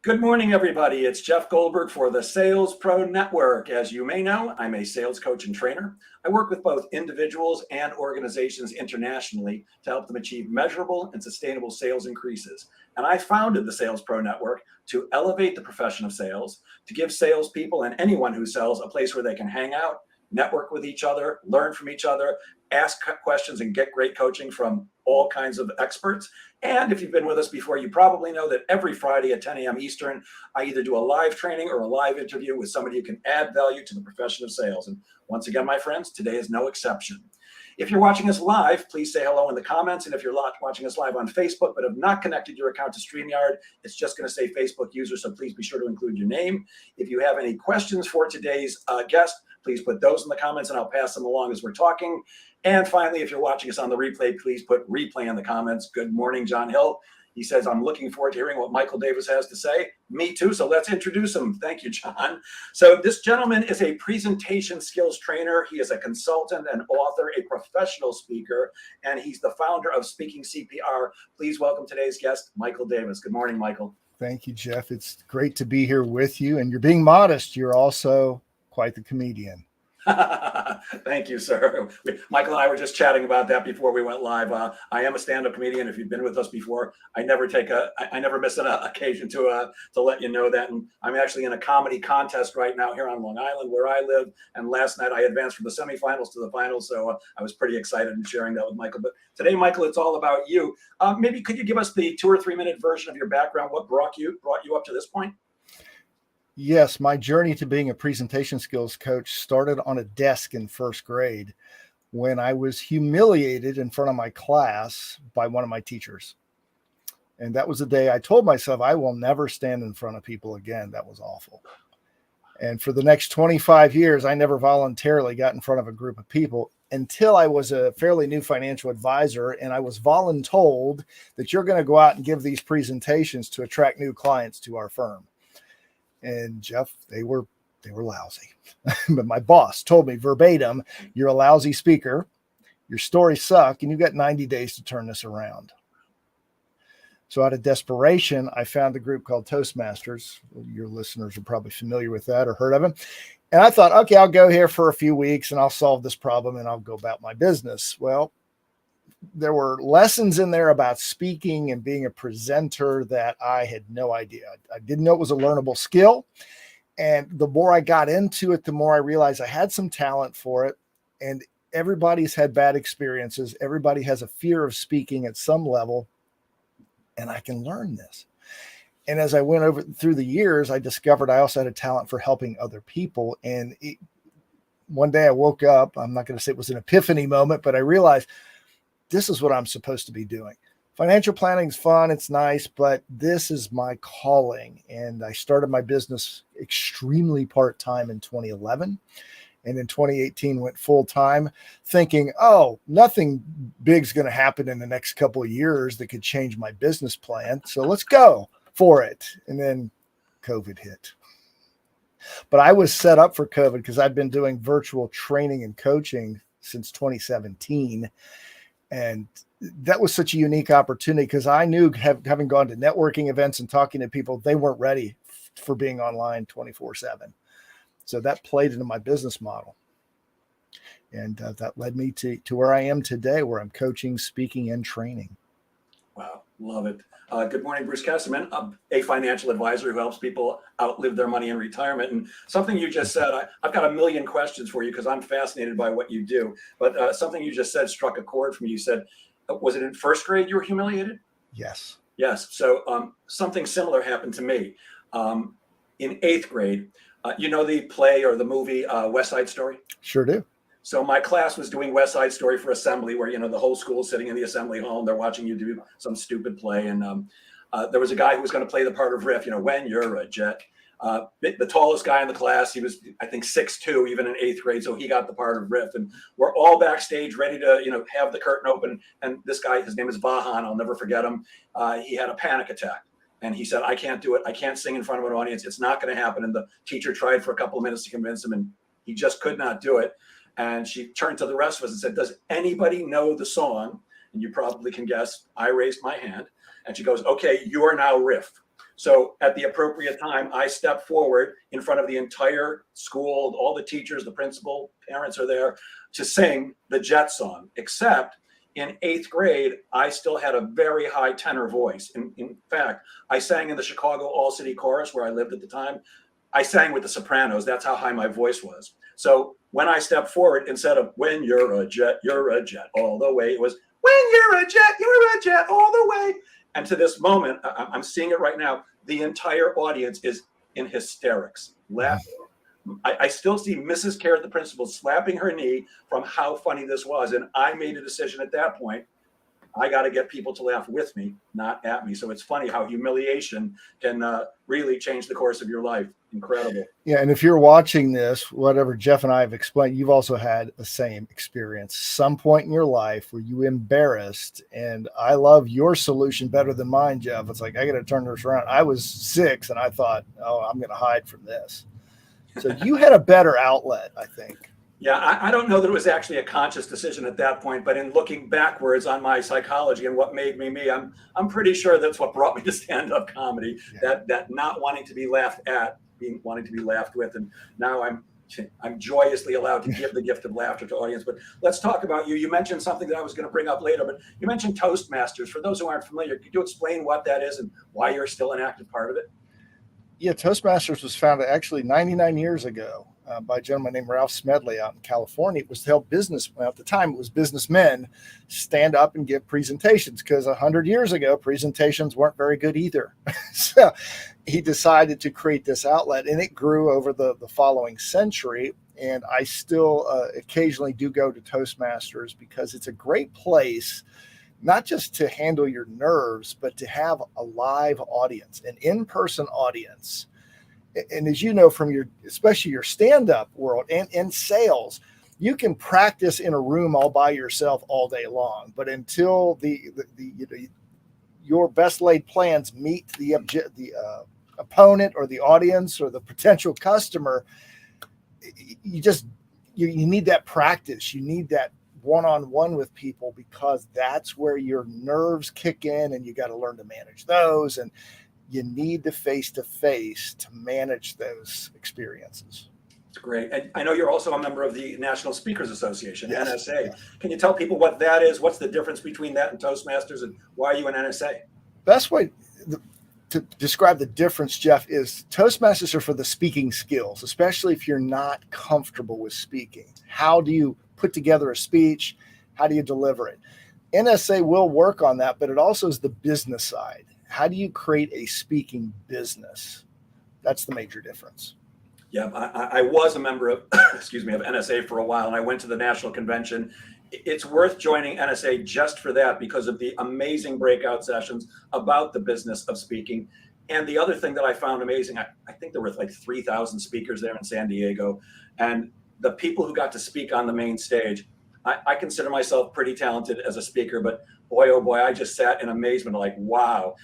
Good morning, everybody. It's Jeff Goldberg for the Sales Pro Network. As you may know, I'm a sales coach and trainer. I work with both individuals and organizations internationally to help them achieve measurable and sustainable sales increases. And I founded the Sales Pro Network to elevate the profession of sales, to give salespeople and anyone who sells a place where they can hang out, network with each other, learn from each other, ask questions, and get great coaching from all kinds of experts. And if you've been with us before, you probably know that every Friday at 10 a.m. Eastern, I either do a live training or a live interview with somebody who can add value to the profession of sales. And once again, my friends, today is no exception. If you're watching us live, please say hello in the comments. And if you're watching us live on Facebook but have not connected your account to StreamYard, it's just going to say Facebook user, so please be sure to include your name. If you have any questions for today's guest, please put those in the comments and I'll pass them along as we're talking. And finally, if you're watching us on the replay, please put replay in the comments. Good morning, John Hill. He says, I'm looking forward to hearing what Michael Davis has to say. Me too. So let's introduce him. Thank you, John. So this gentleman is a presentation skills trainer. He is a consultant, an author, a professional speaker, and he's the founder of Speaking CPR. Please welcome today's guest, Michael Davis. Good morning, Michael. Thank you, Jeff. It's great to be here with you. And you're being modest. You're also quite the comedian. Thank you, sir. Michael and I were just chatting about that before we went live. I am a stand-up comedian. If you've been with us before, I never miss an occasion to let you know that. And I'm actually in a comedy contest right now here on Long Island, where I live. And last night I advanced from the semifinals to the finals, so I was pretty excited in sharing that with Michael. But today, Michael, it's all about you. Maybe could you give us the 2 or 3 minute version of your background? What brought you up to this point? Yes, my journey to being a presentation skills coach started on a desk in first grade when I was humiliated in front of my class by one of my teachers. And that was the day I told myself I will never stand in front of people again. That was awful. And for the next 25 years, I never voluntarily got in front of a group of people until I was a fairly new financial advisor. And I was voluntold that you're going to go out and give these presentations to attract new clients to our firm. And Jeff, they were lousy. But my boss told me verbatim, you're a lousy speaker, your stories suck, and you've got 90 days to turn this around. So out of desperation, I found a group called Toastmasters. Your listeners are probably familiar with that or heard of it. And I thought, okay, I'll go here for a few weeks and I'll solve this problem and I'll go about my business. Well, there were lessons in there about speaking and being a presenter that I had no idea. I didn't know it was a learnable skill. And the more I got into it, the more I realized I had some talent for it. And everybody's had bad experiences. Everybody has a fear of speaking at some level. And I can learn this. And as I went through the years, I discovered I also had a talent for helping other people. And one day I woke up, I'm not going to say it was an epiphany moment, but I realized this is what I'm supposed to be doing. Financial planning is fun. It's nice, but this is my calling. And I started my business extremely part-time in 2011. And in 2018 went full-time thinking, oh, nothing big's going to happen in the next couple of years that could change my business plan. So let's go for it. And then COVID hit. But I was set up for COVID because I'd been doing virtual training and coaching since 2017. And that was such a unique opportunity because I knew, having gone to networking events and talking to people, they weren't ready for being online 24/7. So that played into my business model. And that led me to where I am today, where I'm coaching, speaking, and training. Wow, love it. Good morning, Bruce Casterman, a financial advisor who helps people outlive their money in retirement. And something you just said, I've got a million questions for you because I'm fascinated by what you do. But something you just said struck a chord for me. You said, was it in first grade you were humiliated? Yes. Yes. So something similar happened to me. In 8th grade, you know the play or the movie West Side Story? Sure do. So my class was doing West Side Story for assembly, where, the whole school is sitting in the assembly hall and they're watching you do some stupid play. And there was a guy who was going to play the part of Riff, when you're a jet. The tallest guy in the class, he was, I think, 6'2", even in 8th grade. So he got the part of Riff. And we're all backstage ready to, have the curtain open. And this guy, his name is Vahan. I'll never forget him. He had a panic attack. And he said, I can't do it. I can't sing in front of an audience. It's not going to happen. And the teacher tried for a couple of minutes to convince him, and he just could not do it. And she turned to the rest of us and said, does anybody know the song? And you probably can guess, I raised my hand. And she goes, okay, you are now Riff. So at the appropriate time, I step forward in front of the entire school, all the teachers, the principal, parents are there to sing the Jet song. Except in 8th grade, I still had a very high tenor voice. In fact, I sang in the Chicago All-City Chorus where I lived at the time. I sang with the sopranos. That's how high my voice was. So when I stepped forward, instead of when you're a jet all the way, it was when you're a jet all the way. And to this moment, I'm seeing it right now. The entire audience is in hysterics, laughing. I still see Mrs. Carrot, the principal, slapping her knee from how funny this was. And I made a decision at that point. I got to get people to laugh with me, not at me. So it's funny how humiliation can really change the course of your life. Incredible. Yeah. And if you're watching this, whatever Jeff and I have explained, you've also had the same experience, some point in your life where you embarrassed. And I love your solution better than mine, Jeff. It's like, I got to turn this around. I was 6 and I thought, oh, I'm going to hide from this. So you had a better outlet, I think. Yeah, I don't know that it was actually a conscious decision at that point, but in looking backwards on my psychology and what made me me, I'm pretty sure that's what brought me to stand-up comedy. Yeah. That not wanting to be laughed at, wanting to be laughed with, and now I'm joyously allowed to give the gift of laughter to audience. But let's talk about you. You mentioned something that I was going to bring up later, but you mentioned Toastmasters. For those who aren't familiar, could you explain what that is and why you're still an active part of it? Yeah, Toastmasters was founded actually 99 years ago by a gentleman named Ralph Smedley out in California. It was to help at the time, it was businessmen stand up and give presentations, because 100 years ago, presentations weren't very good either. So he decided to create this outlet, and it grew over the following century. And I still occasionally do go to Toastmasters because it's a great place, not just to handle your nerves, but to have a live audience, an in-person audience. And as you know, from especially your stand-up world and sales, you can practice in a room all by yourself all day long. But until your best laid plans meet the opponent or the audience or the potential customer, you need that practice. You need that one-on-one with people, because that's where your nerves kick in, and you got to learn to manage those, and you need the face-to-face to manage those experiences. It's great. And I know you're also a member of the National Speakers Association, yes. NSA. Yeah. Can you tell people what that is? What's the difference between that and Toastmasters, and why are you an NSA? Best way to describe the difference, Jeff, is Toastmasters are for the speaking skills, especially if you're not comfortable with speaking. How do you put together a speech? How do you deliver it? NSA will work on that, but it also is the business side. How do you create a speaking business? That's the major difference. Yeah, I was a member of, of NSA for a while, and I went to the national convention. It's worth joining NSA just for that, because of the amazing breakout sessions about the business of speaking. And the other thing that I found amazing, I think there were like 3,000 speakers there in San Diego, and the people who got to speak on the main stage, I consider myself pretty talented as a speaker, but boy, oh boy, I just sat in amazement, like, wow,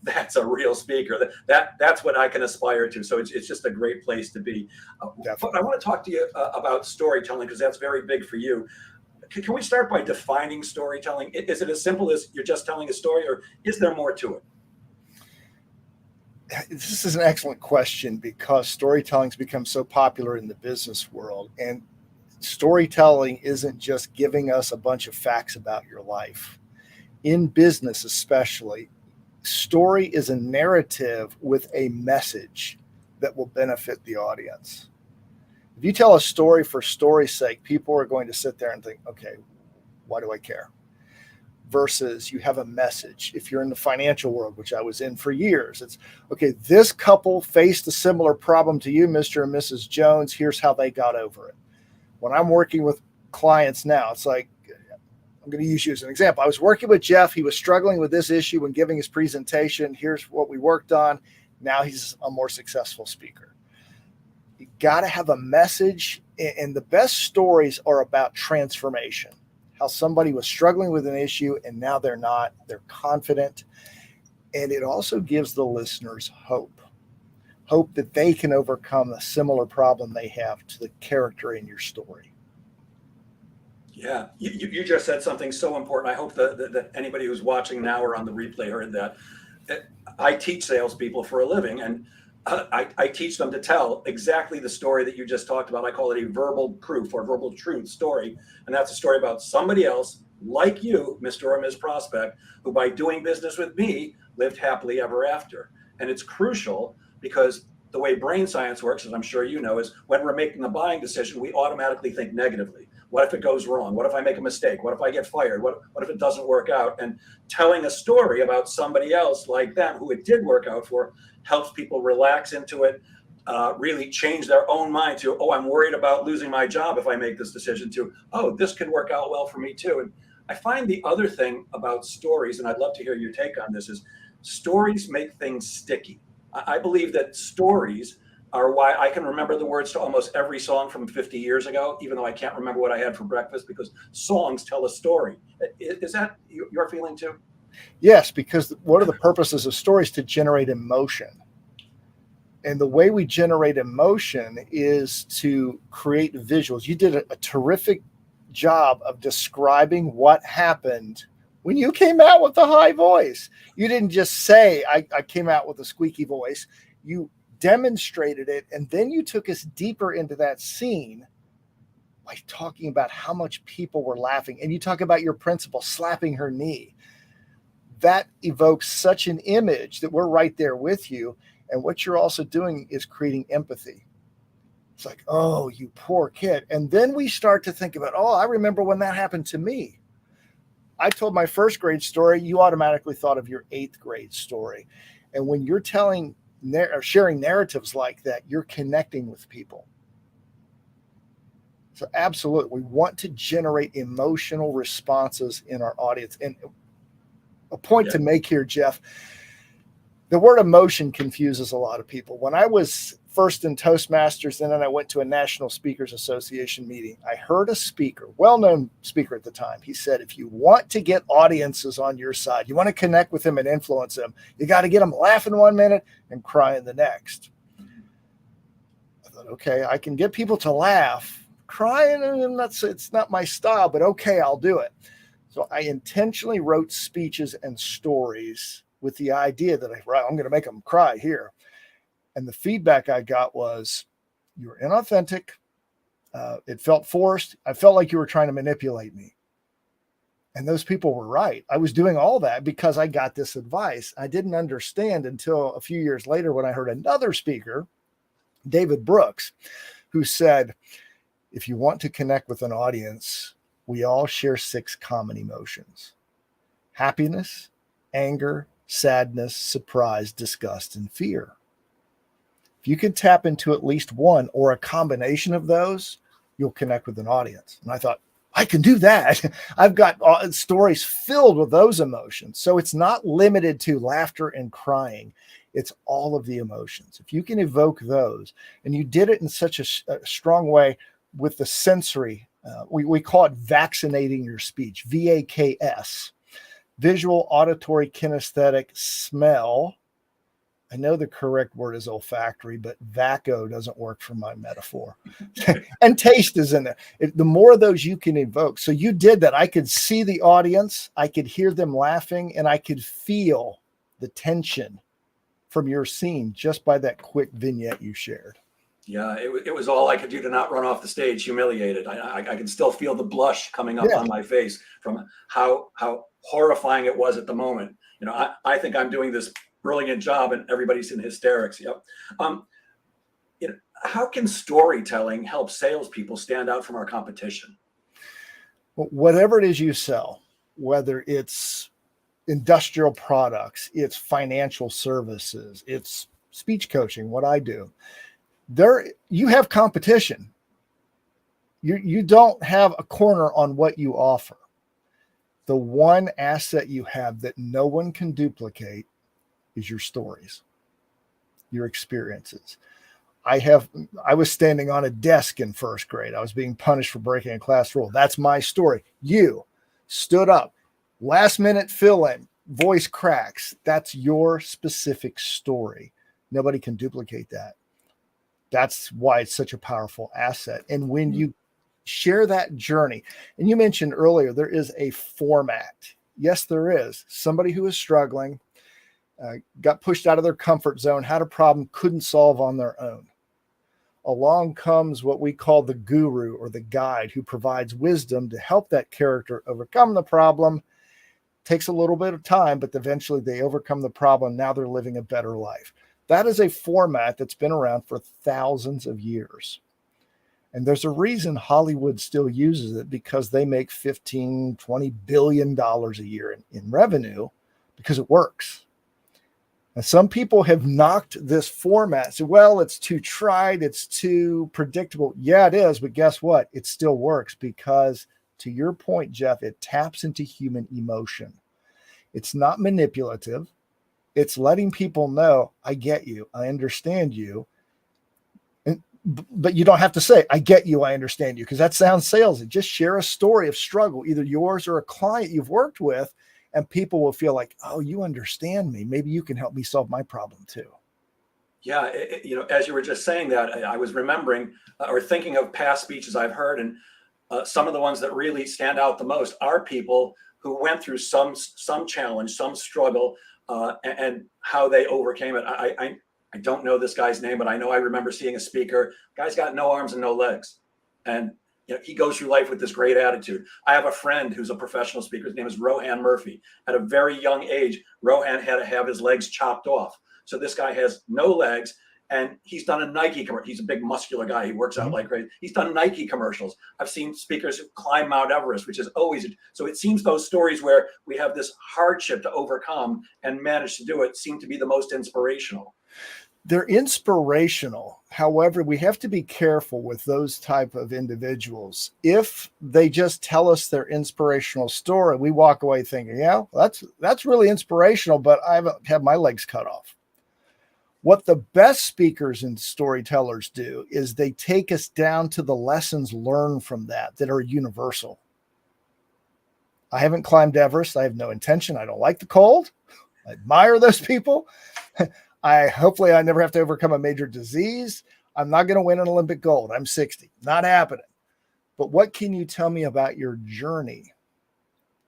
that's a real speaker. That's what I can aspire to. So it's just a great place to be. But I want to talk to you about storytelling, because that's very big for you. Can we start by defining storytelling? Is it as simple as you're just telling a story, or is there more to it? This is an excellent question, because storytelling's become so popular in the business world. And storytelling isn't just giving us a bunch of facts about your life. In business especially, story is a narrative with a message that will benefit the audience. If you tell a story for story's sake, people are going to sit there and think, okay, why do I care? Versus you have a message. If you're in the financial world, which I was in for years, it's, okay, this couple faced a similar problem to you, Mr. and Mrs. Jones. Here's how they got over it. When I'm working with clients now, it's like, I'm going to use you as an example. I was working with Jeff. He was struggling with this issue when giving his presentation. Here's what we worked on. Now he's a more successful speaker. You got to have a message. And the best stories are about transformation, how somebody was struggling with an issue and now they're not. They're confident. And it also gives the listeners hope that they can overcome a similar problem they have to the character in your story. Yeah, you just said something so important. I hope that anybody who's watching now or on the replay heard that. I teach salespeople for a living, and I teach them to tell exactly the story that you just talked about. I call it a verbal proof or verbal truth story. And that's a story about somebody else like you, Mr. or Ms. Prospect, who by doing business with me lived happily ever after. And it's crucial because the way brain science works, as I'm sure you know, is when we're making a buying decision, we automatically think negatively. What if it goes wrong? What if I make a mistake? What if I get fired? What if it doesn't work out? And telling a story about somebody else like them who it did work out for helps people relax into it, really change their own mind to, oh, I'm worried about losing my job if I make this decision, to, oh, this could work out well for me too. And I find the other thing about stories, and I'd love to hear your take on this, is stories make things sticky. I believe that stories are why I can remember the words to almost every song from 50 years ago, even though I can't remember what I had for breakfast, because songs tell a story. Is that your feeling too? Yes, because one of the purposes of stories to generate emotion. And the way we generate emotion is to create visuals. You did a terrific job of describing what happened when you came out with the high voice. You didn't just say, I came out with a squeaky voice. You demonstrated it, and then you took us deeper into that scene by talking about how much people were laughing. And you talk about your principal slapping her knee. That evokes such an image that we're right there with you. And what you're also doing is creating empathy. It's like, oh, you poor kid. And then we start to think about, oh, I remember when that happened to me. I told my first grade story. You automatically thought of your 8th grade story. And when you're telling or sharing narratives like that, you're connecting with people. So absolutely, we want to generate emotional responses in our audience. And a point to make here, Jeff, the word emotion confuses a lot of people. When I was first in Toastmasters, and then I went to a National Speakers Association meeting, I heard a speaker, well-known speaker at the time. He said, if you want to get audiences on your side, you want to connect with them and influence them, you got to get them laughing one minute and crying the next. I thought, okay, I can get people to laugh. Crying, it's not my style, but okay, I'll do it. So I intentionally wrote speeches and stories with the idea that I'm going to make them cry here. And the feedback I got was, you were inauthentic. It felt forced. I felt like you were trying to manipulate me. And those people were right. I was doing all that because I got this advice. I didn't understand until a few years later when I heard another speaker, David Brooks, who said, if you want to connect with an audience, we all share 6 common emotions: happiness, anger, sadness, surprise, disgust, and fear. If you can tap into at least one or a combination of those, you'll connect with an audience. And I thought, I can do that. I've got stories filled with those emotions. So it's not limited to laughter and crying. It's all of the emotions. If you can evoke those, and you did it in such a strong way with the sensory, we call it vaccinating your speech, VAKS, visual, auditory, kinesthetic, smell. I know the correct word is olfactory, but VACO doesn't work for my metaphor. And taste is in there. The more of those you can evoke. So you did that. I could see the audience, I could hear them laughing, and I could feel the tension from your scene just by that quick vignette you shared. Yeah, it was all I could do to not run off the stage humiliated. I can still feel the blush coming up on my face from how horrifying it was at the moment. You know, I think I'm doing this brilliant job and everybody's in hysterics. Yep. You know, how can storytelling help salespeople stand out from our competition? Whatever it is you sell, whether it's industrial products, it's financial services, it's speech coaching, what I do, you have competition. You don't have a corner on what you offer. The one asset you have that no one can duplicate is your stories, your experiences. I was standing on a desk in first grade. I was being punished for breaking a class rule. That's my story. You stood up, last minute fill in, voice cracks. That's your specific story. Nobody can duplicate that. That's why it's such a powerful asset. And when you share that journey, and you mentioned earlier, there is a format. Yes, there is. Somebody who is struggling, got pushed out of their comfort zone, had a problem, couldn't solve on their own. Along comes what we call the guru or the guide who provides wisdom to help that character overcome the problem. Takes a little bit of time, but eventually they overcome the problem. Now they're living a better life. That is a format that's been around for thousands of years. And there's a reason Hollywood still uses it, because they make $15-20 billion a year in revenue because it works. And some people have knocked this format. So, well, it's too tried. It's too predictable. Yeah, it is. But guess what? It still works because, to your point, Jeff, it taps into human emotion. It's not manipulative. It's letting people know, I get you. I understand you. But you don't have to say, I get you, I understand you, because that sounds salesy. Just share a story of struggle, either yours or a client you've worked with, and people will feel like, oh, you understand me. Maybe you can help me solve my problem too. Yeah, as you were just saying that, I was remembering or thinking of past speeches I've heard, and some of the ones that really stand out the most are people who went through some challenge, some struggle, and how they overcame it. I don't know this guy's name, but I know I remember seeing a speaker. Guy's got no arms and no legs, and he goes through life with this great attitude. I have a friend who's a professional speaker. His name is Rohan Murphy. At a very young age, Rohan had to have his legs chopped off. So this guy has no legs, and he's done a Nike commercial. He's a big muscular guy. He works out like crazy. He's done Nike commercials. I've seen speakers who climb Mount Everest, which is always, so it seems those stories where we have this hardship to overcome and manage to do it seem to be the most inspirational. They're inspirational. However, we have to be careful with those type of individuals. If they just tell us their inspirational story, we walk away thinking, yeah, that's really inspirational, but I haven't had my legs cut off. What the best speakers and storytellers do is they take us down to the lessons learned from that are universal. I haven't climbed Everest. I have no intention. I don't like the cold. I admire those people. Hopefully I never have to overcome a major disease. I'm not going to win an Olympic gold. I'm 60. Not happening. But what can you tell me about your journey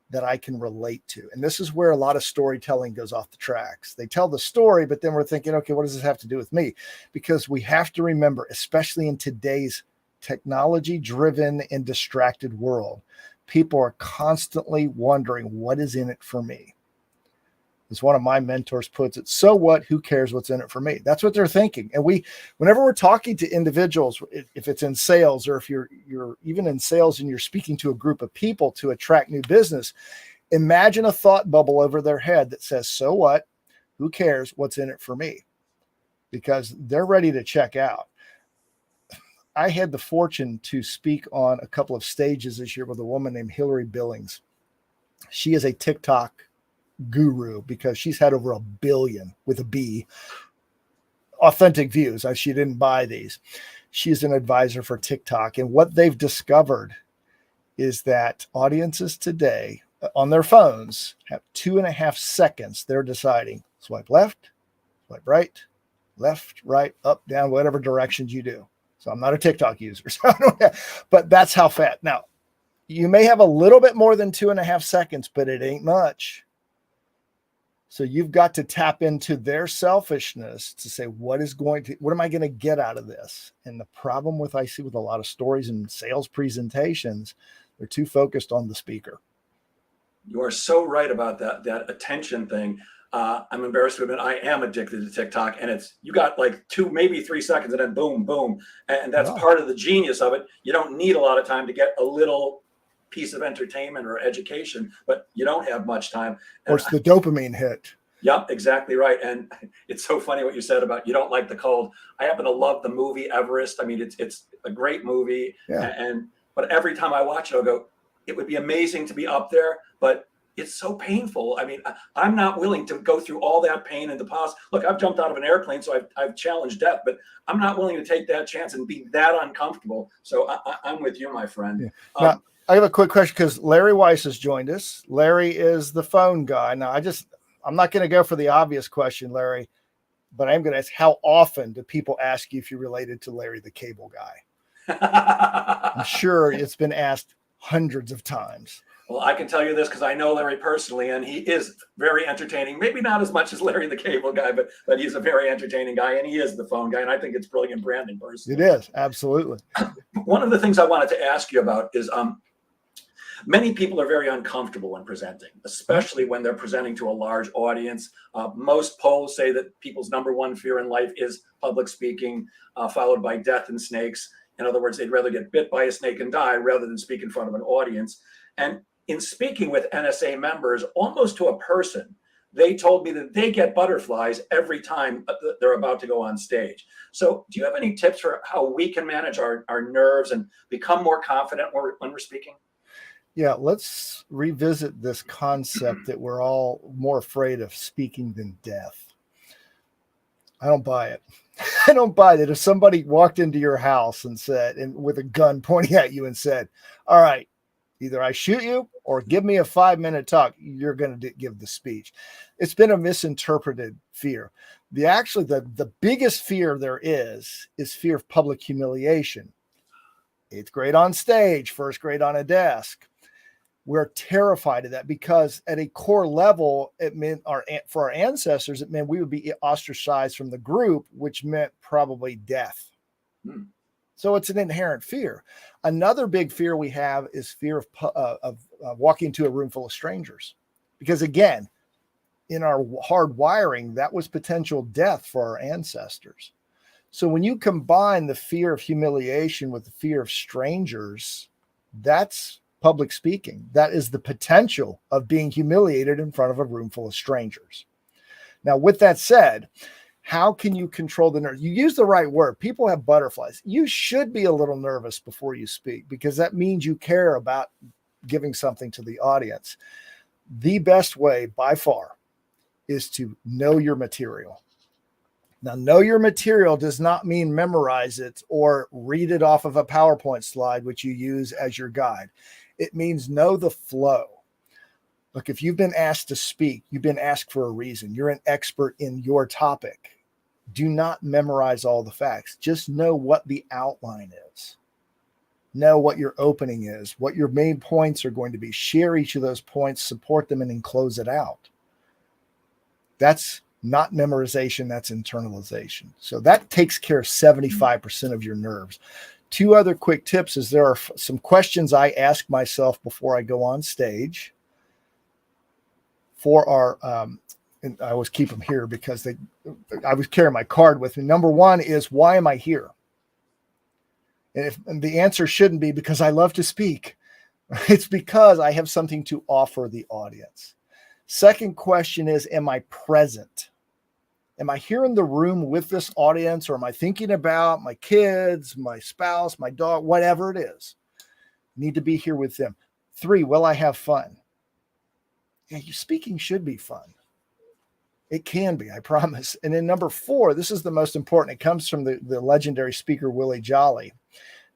that I can relate to? And this is where a lot of storytelling goes off the tracks. They tell the story, but then we're thinking, okay, what does this have to do with me? Because we have to remember, especially in today's technology-driven and distracted world, people are constantly wondering, what is in it for me? As one of my mentors puts it, so what? Who cares what's in it for me? That's what they're thinking. And whenever we're talking to individuals, if it's in sales, or if you're even in sales and you're speaking to a group of people to attract new business, imagine a thought bubble over their head that says, so what? Who cares what's in it for me? Because they're ready to check out. I had the fortune to speak on a couple of stages this year with a woman named Hillary Billings. She is a TikTok guru because she's had over 1 billion with a B authentic views. She didn't buy these. She's an advisor for TikTok. And what they've discovered is that audiences today on their phones have 2.5 seconds. They're deciding swipe left, swipe right, left, right, up, down, whatever directions you do. So I'm not a TikTok user, so I don't have, but that's how fast. Now, you may have a little bit more than 2.5 seconds, but it ain't much. So you've got to tap into their selfishness to say, what am I going to get out of this? And the problem I see with a lot of stories and sales presentations, they're too focused on the speaker. You are so right about that attention thing. I'm embarrassed to admit I am addicted to TikTok, and you got like 2, maybe 3 seconds, and then boom, boom. And that's part of the genius of it. You don't need a lot of time to get a little piece of entertainment or education, but you don't have much time. Or it's the dopamine hit. Yeah, exactly right. And it's so funny what you said about you don't like the cold. I happen to love the movie Everest. I mean, it's a great movie. Yeah. But every time I watch it, I'll go, it would be amazing to be up there, but it's so painful. I mean, I'm not willing to go through all that pain and the pause. Look, I've jumped out of an airplane, so I've challenged death, but I'm not willing to take that chance and be that uncomfortable. So I'm with you, my friend. Yeah. Now, I have a quick question because Larry Weiss has joined us. Larry is the phone guy. Now, I'm not going to go for the obvious question, Larry, but I'm going to ask, how often do people ask you if you're related to Larry the Cable Guy? I'm sure it's been asked hundreds of times. Well, I can tell you this because I know Larry personally, and he is very entertaining. Maybe not as much as Larry the Cable Guy, but he's a very entertaining guy, and he is the phone guy. And I think it's brilliant branding, It personally. is, absolutely. One of the things I wanted to ask you about is many people are very uncomfortable when presenting, especially when they're presenting to a large audience. Most polls say that people's number one fear in life is public speaking, followed by death and snakes. In other words, they'd rather get bit by a snake and die rather than speak in front of an audience. And in speaking with NSA members, almost to a person, they told me that they get butterflies every time they're about to go on stage. So do you have any tips for how we can manage our nerves and become more confident when we're speaking? Yeah, let's revisit this concept that we're all more afraid of speaking than death. I don't buy it. I don't buy that. If somebody walked into your house and said, and with a gun pointing at you and said, all right, either I shoot you or give me a 5-minute talk, you're going to give the speech. It's been a misinterpreted fear. The biggest fear there is fear of public humiliation. 8th grade on stage, 1st grade on a desk. We're terrified of that because at a core level, it meant for our ancestors, it meant we would be ostracized from the group, which meant probably death. So it's an inherent fear. Another big fear we have is fear of walking into a room full of strangers, because again, in our hard wiring, that was potential death for our ancestors. So when you combine the fear of humiliation with the fear of strangers, that's public speaking. That is the potential of being humiliated in front of a room full of strangers. Now, with that said, how can you control the nerves? You use the right word. People have butterflies. You should be a little nervous before you speak because that means you care about giving something to the audience. The best way by far is to know your material. Now, know your material does not mean memorize it or read it off of a PowerPoint slide, which you use as your guide. It means know the flow. Look, if you've been asked to speak, you've been asked for a reason. You're an expert in your topic. Do not memorize all the facts. Just know what the outline is. Know what your opening is, what your main points are going to be. Share each of those points, support them, and then close it out. That's not memorization, that's internalization. So that takes care of 75% of your nerves. 2 other quick tips is there are some questions I ask myself before I go on stage for our, and I always keep them here because I was carrying my card with me. Number 1 is, why am I here? And the answer shouldn't be because I love to speak. It's because I have something to offer the audience. Second question is, am I present? Am I here in the room with this audience, or am I thinking about my kids, my spouse, my dog, whatever it is? Need to be here with them. 3, will I have fun? Yeah, your speaking should be fun. It can be, I promise. And then number 4, this is the most important. It comes from the legendary speaker, Willie Jolly,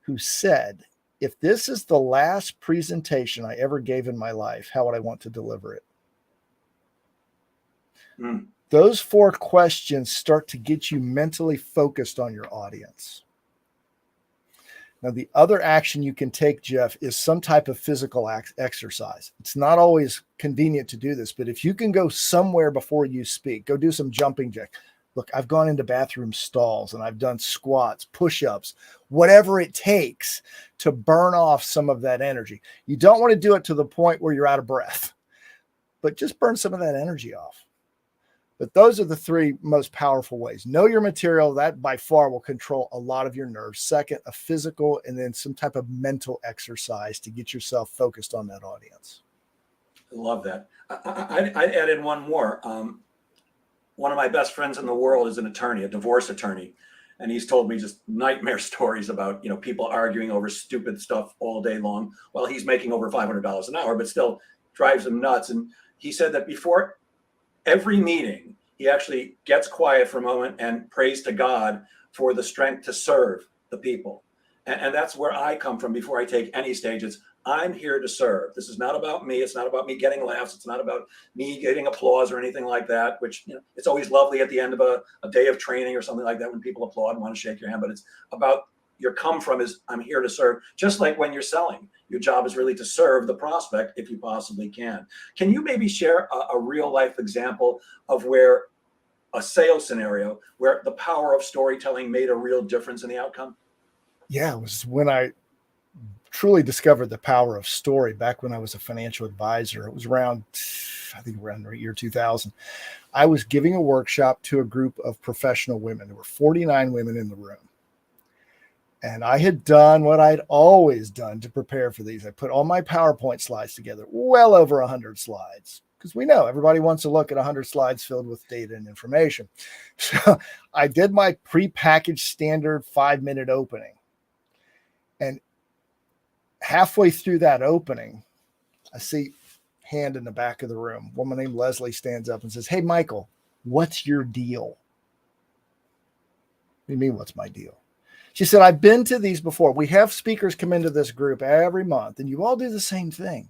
who said, if this is the last presentation I ever gave in my life, how would I want to deliver it? Those 4 questions start to get you mentally focused on your audience. Now, the other action you can take, Jeff, is some type of physical exercise. It's not always convenient to do this, but if you can go somewhere before you speak, go do some jumping jacks. Look, I've gone into bathroom stalls and I've done squats, push-ups, whatever it takes to burn off some of that energy. You don't want to do it to the point where you're out of breath, but just burn some of that energy off. But those are the 3 most powerful ways. Know your material. That by far will control a lot of your nerves. Second, a physical, and then some type of mental exercise to get yourself focused on that audience. I love that. I'd add in one more. One of my best friends in the world is an attorney, a divorce attorney. And he's told me just nightmare stories about, people arguing over stupid stuff all day long while he's making over $500 an hour, but still drives him nuts. And he said that before every meeting, he actually gets quiet for a moment and prays to God for the strength to serve the people. And that's where I come from before I take any stage. It's, I'm here to serve. This is not about me. It's not about me getting laughs. It's not about me getting applause or anything like that, which, it's always lovely at the end of a day of training or something like that when people applaud and want to shake your hand. But it's about your come from is I'm here to serve. Just like when you're selling, your job is really to serve the prospect if you possibly can. Can you maybe share a real life example of where a sales scenario where the power of storytelling made a real difference in the outcome? Yeah, it was when I truly discovered the power of story back when I was a financial advisor. It was around, I think around the year 2000. I was giving a workshop to a group of professional women. There were 49 women in the room. And I had done what I'd always done to prepare for these. I put all my PowerPoint slides together, well over 100 slides, because we know everybody wants to look at 100 slides filled with data and information. So I did my prepackaged standard 5-minute opening. And halfway through that opening, I see hand in the back of the room. A woman named Leslie stands up and says, "Hey, Michael, what's your deal?" What do you mean, what's my deal? She said, "I've been to these before. We have speakers come into this group every month, and you all do the same thing.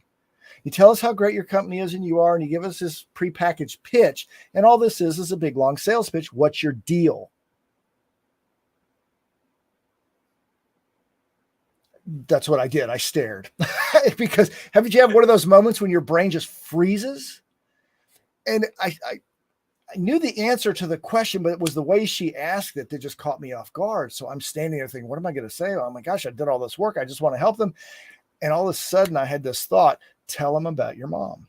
You tell us how great your company is and you are, and you give us this prepackaged pitch, and all this is a big, long sales pitch. What's your deal?" That's what I did. I stared. Because haven't you had one of those moments when your brain just freezes? And I knew the answer to the question, but it was the way she asked it that just caught me off guard. So I'm standing there thinking, what am I going to say? Oh my gosh, I did all this work. I just want to help them. And all of a sudden I had this thought, tell them about your mom.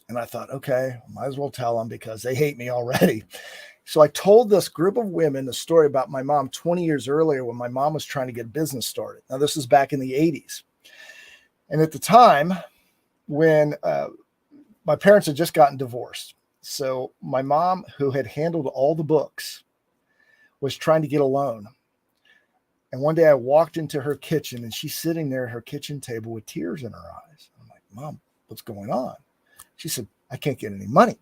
And I thought, okay, might as well tell them because they hate me already. So I told this group of women the story about my mom 20 years earlier when my mom was trying to get a business started. Now, this is back in the 80s. And at the time when my parents had just gotten divorced. So my mom, who had handled all the books, was trying to get a loan. And one day I walked into her kitchen and she's sitting there at her kitchen table with tears in her eyes. I'm like, "Mom, what's going on?" She said, "I can't get any money."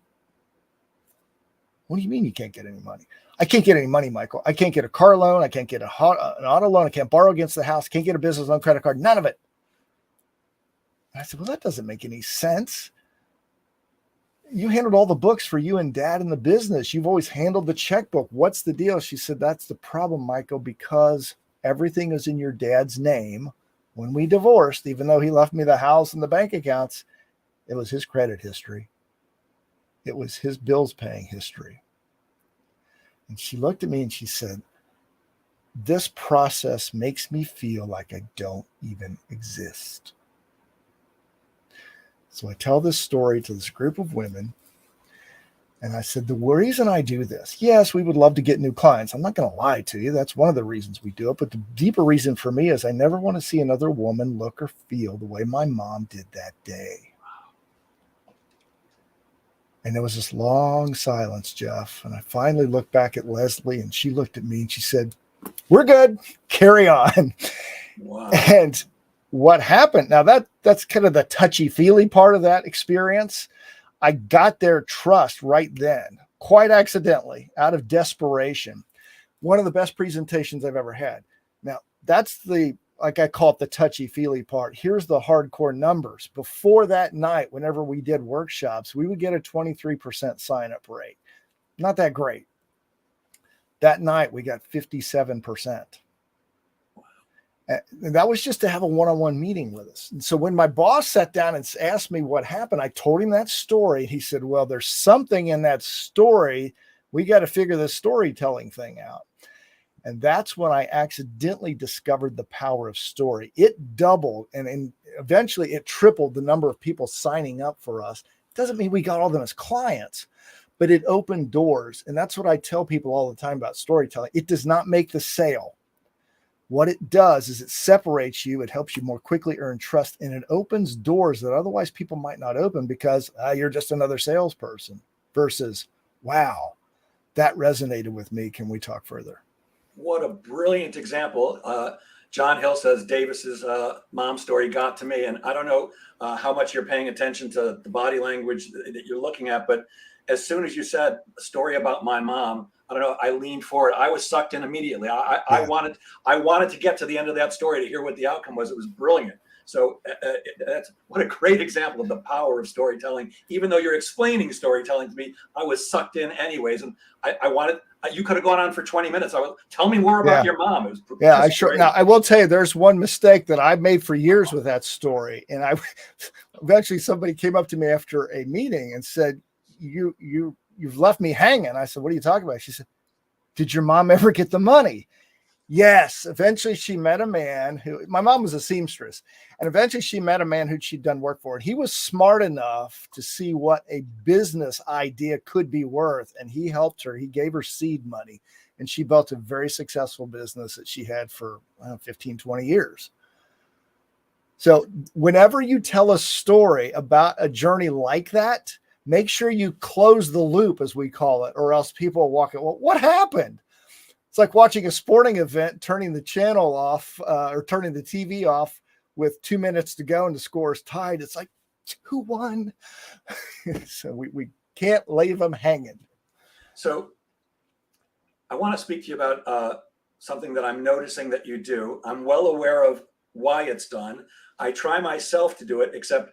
"What do you mean you can't get any money?" "I can't get any money, Michael. I can't get a car loan. I can't get an auto loan. I can't borrow against the house. Can't get a business loan, credit card, none of it." And I said, "Well, that doesn't make any sense. You handled all the books for you and Dad in the business. You've always handled the checkbook. What's the deal?" She said, "That's the problem, Michael, because everything is in your dad's name. When we divorced, even though he left me the house and the bank accounts, it was his credit history. It was his bills paying history." And she looked at me and she said, "This process makes me feel like I don't even exist." So I tell this story to this group of women. And I said, the reason I do this, yes, we would love to get new clients. I'm not going to lie to you. That's one of the reasons we do it. But the deeper reason for me is I never want to see another woman look or feel the way my mom did that day. And there was this long silence, Jeff. And I finally looked back at Leslie and she looked at me and she said, "We're good. Carry on." Wow. And what happened? Now that's kind of the touchy-feely part of that experience. I got their trust right then, quite accidentally, out of desperation. One of the best presentations I've ever had. Now, that's like I call it the touchy-feely part. Here's the hardcore numbers. Before that night, whenever we did workshops, we would get a 23% sign-up rate. Not that great. That night, we got 57%. And that was just to have a one-on-one meeting with us. And so when my boss sat down and asked me what happened, I told him that story. He said, "Well, there's something in that story. We got to figure this storytelling thing out." And that's when I accidentally discovered the power of story. It doubled and eventually it tripled the number of people signing up for us. Doesn't mean we got all of them as clients, but it opened doors. And that's what I tell people all the time about storytelling. It does not make the sale. What it does is it separates you. It helps you more quickly earn trust, and it opens doors that otherwise people might not open because you're just another salesperson versus, "Wow, that resonated with me. Can we talk further?" What a brilliant example. John Hill says Davis's mom story got to me. And I don't know how much you're paying attention to the body language that you're looking at, but as soon as you said a story about my mom, I don't know, I leaned forward. I was sucked in immediately. I wanted to get to the end of that story to hear what the outcome was. It was brilliant. So that's what a great example of the power of storytelling. Even though you're explaining storytelling to me, I was sucked in anyways. And I wanted, you could have gone on for 20 minutes. Tell me more about your mom. It was great. Now I will tell you, there's one mistake that I made for years with that story. And eventually somebody came up to me after a meeting and said, you've left me hanging. I said, what are you talking about? She said, did your mom ever get the money? Yes. Eventually she met a man my mom was a seamstress, and eventually she met a man who she'd done work for. And he was smart enough to see what a business idea could be worth. And he helped her. He gave her seed money, and she built a very successful business that she had for 15, 20 years. So whenever you tell a story about a journey like that, make sure you close the loop, as we call it, or else people will walk in. Well, what happened? It's like watching a sporting event, turning the channel off or turning the TV off with 2 minutes to go and the score is tied. It's like, who won? So we can't leave them hanging. So I want to speak to you about something that I'm noticing that you do. I'm well aware of why it's done. I try myself to do it, except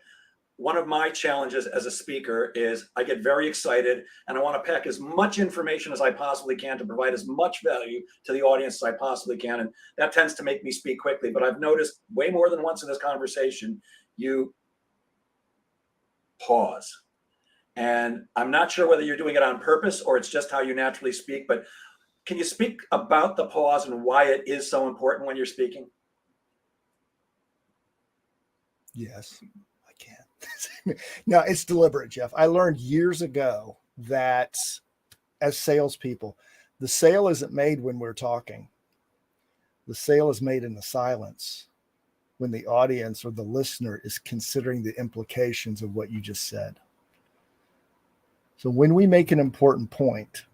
one of my challenges as a speaker is I get very excited and I want to pack as much information as I possibly can to provide as much value to the audience as I possibly can. And that tends to make me speak quickly. But I've noticed way more than once in this conversation, you pause. And I'm not sure whether you're doing it on purpose or it's just how you naturally speak. But can you speak about the pause and why it is so important when you're speaking? Yes. No, it's deliberate, Jeff. I learned years ago that as salespeople, the sale isn't made when we're talking. The sale is made in the silence when the audience or the listener is considering the implications of what you just said. So when we make an important point,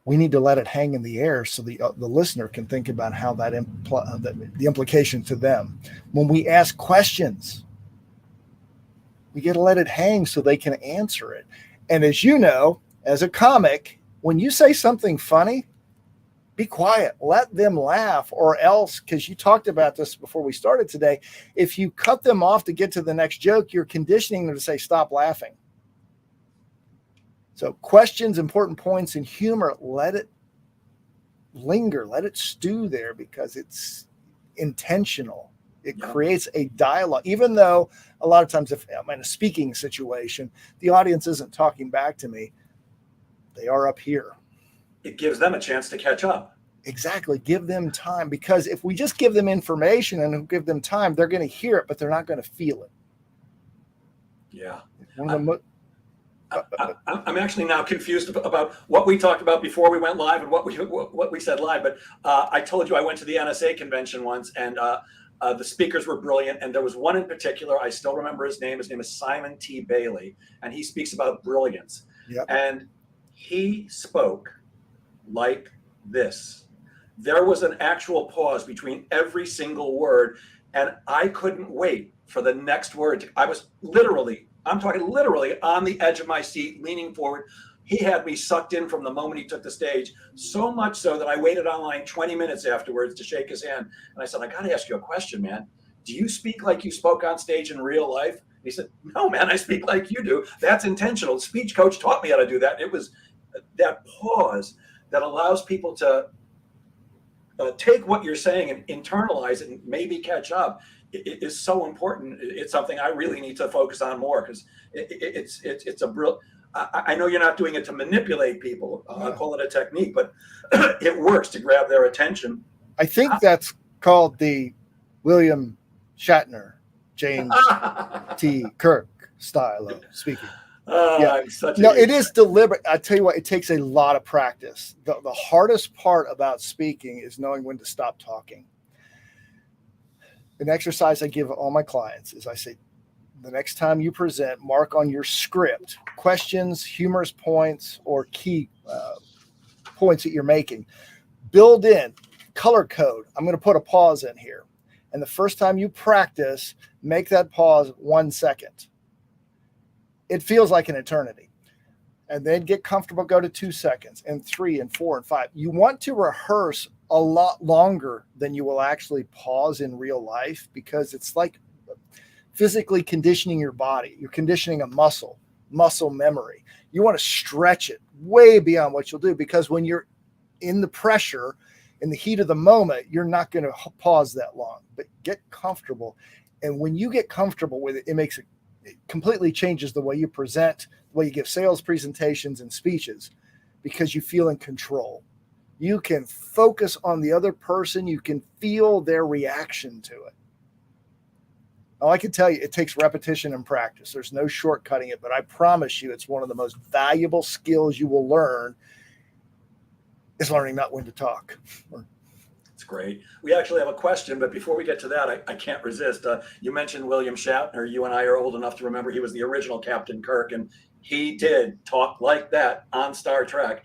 we need to let it hang in the air so the listener can think about how that the implication to them. When we ask questions, we got to let it hang so they can answer it. And as you know, as a comic, when you say something funny, be quiet, let them laugh, or else, because you talked about this before we started today, if you cut them off to get to the next joke, you're conditioning them to say, stop laughing. So questions, important points, and humor, let it linger, let it stew there because it's intentional. It creates a dialogue, even though a lot of times if I'm in a speaking situation, the audience isn't talking back to me. They are up here. It gives them a chance to catch up. Exactly. Give them time, because if we just give them information and give them time, they're going to hear it, but they're not going to feel it. Yeah. I'm actually now confused about what we talked about before we went live and what we said live. But I told you I went to the NSA convention once, and the speakers were brilliant. And there was one in particular, I still remember his name. His name is Simon T. Bailey, and he speaks about brilliance. Yep. And he spoke like this. There was an actual pause between every single word, and I couldn't wait for the next word. I'm talking literally on the edge of my seat, leaning forward. He had me sucked in from the moment he took the stage, so much so that I waited online 20 minutes afterwards to shake his hand. And I said, I got to ask you a question, man. Do you speak like you spoke on stage in real life? And he said, no, man, I speak like you do. That's intentional. The speech coach taught me how to do that. It was that pause that allows people to take what you're saying and internalize it and maybe catch up. It is so important. It's something I really need to focus on more, because it's a brilliant. I know you're not doing it to manipulate people. I'll call it a technique, but it works to grab their attention. I think that's called the William Shatner, James T. Kirk style of speaking. It is deliberate. I tell you what, it takes a lot of practice. The hardest part about speaking is knowing when to stop talking. An exercise I give all my clients is I say, the next time you present, mark on your script questions, humorous points, or key points that you're making. Build in color code. I'm going to put a pause in here. And the first time you practice, make that pause 1 second. It feels like an eternity. and then get comfortable, go to 2 seconds and 3 and 4 and 5. You want to rehearse a lot longer than you will actually pause in real life, because it's like physically conditioning your body. You're conditioning a muscle memory. You want to stretch it way beyond what you'll do, because when you're in the pressure, in the heat of the moment, you're not going to pause that long. But get comfortable. And when you get comfortable with it, it completely changes the way you present, the way you give sales presentations and speeches, because you feel in control. You can focus on the other person. You can feel their reaction to it. Now, I can tell you, it takes repetition and practice. There's no shortcutting it, but I promise you, it's one of the most valuable skills you will learn, is learning not when to talk. It's great. We actually have a question, but before we get to that, I can't resist. You mentioned William Shatner. You and I are old enough to remember he was the original Captain Kirk, and he did talk like that on Star Trek.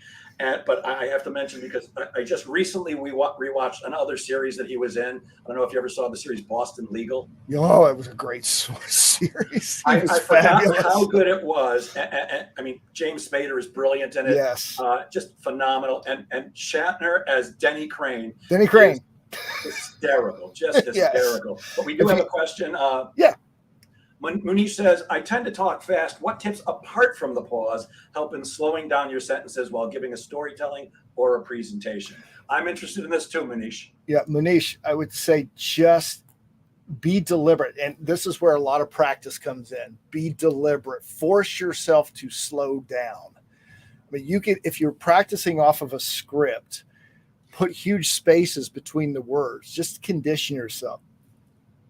But I have to mention, because I just recently rewatched another series that he was in. I don't know if you ever saw the series Boston Legal. Oh, it was a great series. I forgot how good it was. I mean, James Spader is brilliant in it. Yes. Just phenomenal. And Shatner as Denny Crane. Hysterical, just hysterical. Yes. But we do have a question. Yeah. Munish says, I tend to talk fast. What tips, apart from the pause, help in slowing down your sentences while giving a storytelling or a presentation? I'm interested in this too, Munish. Yeah, Munish, I would say just be deliberate. And this is where a lot of practice comes in. Be deliberate. Force yourself to slow down. I mean, you can, if you're practicing off of a script, put huge spaces between the words. Just condition yourself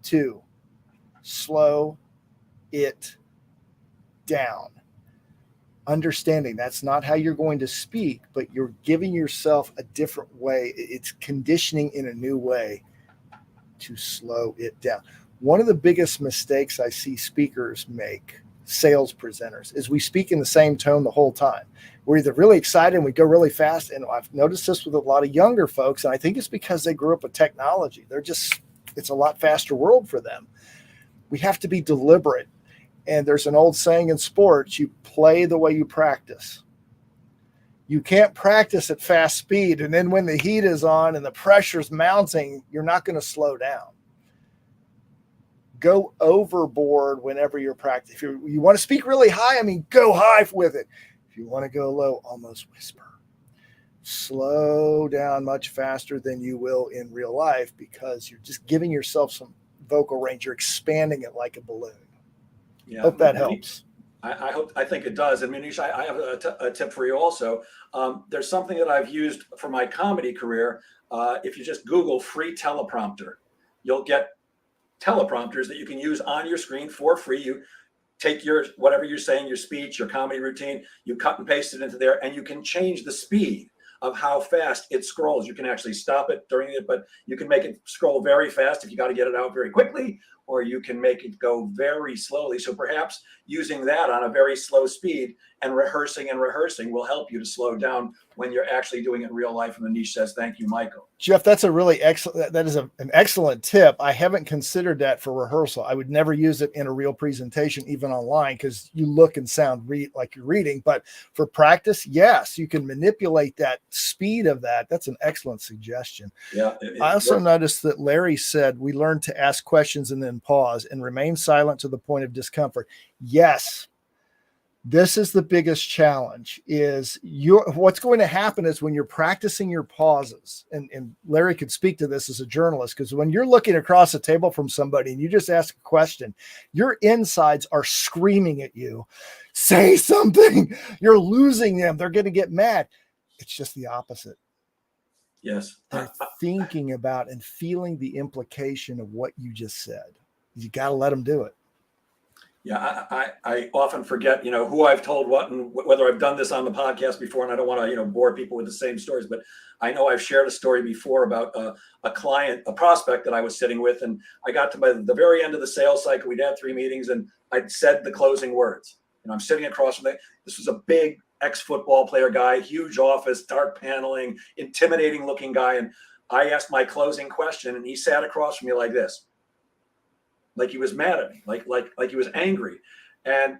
to slow it down. Understanding that's not how you're going to speak, but you're giving yourself a different way. It's conditioning in a new way to slow it down. One of the biggest mistakes I see speakers make, sales presenters, is we speak in the same tone the whole time. We're either really excited and we go really fast. And I've noticed this with a lot of younger folks. And I think it's because they grew up with technology. It's a lot faster world for them. We have to be deliberate. And there's an old saying in sports, you play the way you practice. You can't practice at fast speed. And then when the heat is on and the pressure's mounting, you're not going to slow down. Go overboard whenever you're practicing. If you want to speak really high, go high with it. If you want to go low, almost whisper. Slow down much faster than you will in real life, because you're just giving yourself some vocal range. You're expanding it like a balloon. Yeah, hope that helps. I think it does. And Munish, I have a tip for you also. There's something that I've used for my comedy career. If you just Google free teleprompter, you'll get teleprompters that you can use on your screen for free. You take whatever you're saying, your speech, your comedy routine, you cut and paste it into there, and you can change the speed of how fast it scrolls. You can actually stop it during it, but you can make it scroll very fast if you got to get it out very quickly, or you can make it go very slowly. So perhaps using that on a very slow speed and rehearsing will help you to slow down when you're actually doing it in real life. And Munish says, thank you, Michael. Jeff, that's a really excellent, that is an excellent tip. I haven't considered that for rehearsal. I would never use it in a real presentation, even online, because you look and sound like you're reading. But for practice, yes, you can manipulate that speed of that. That's an excellent suggestion. Yeah. I also noticed that Larry said we learn to ask questions and then pause and remain silent to the point of discomfort. Yes. This is the biggest challenge. What's going to happen is when you're practicing your pauses, and Larry could speak to this as a journalist, because when you're looking across a table from somebody and you just ask a question, your insides are screaming at you, say something. You're losing them. They're going to get mad. It's just the opposite. Yes. They're thinking about and feeling the implication of what you just said. You got to let them do it. Yeah, I often forget, who I've told what and whether I've done this on the podcast before, and I don't want to, bore people with the same stories, but I know I've shared a story before about a client, a prospect that I was sitting with, and I got to the very end of the sales cycle. We'd had 3 meetings, and I'd said the closing words. I'm sitting across from this was a big ex-football player guy, huge office, dark paneling, intimidating looking guy, and I asked my closing question, and he sat across from me like this. Like he was mad at me, like he was angry. And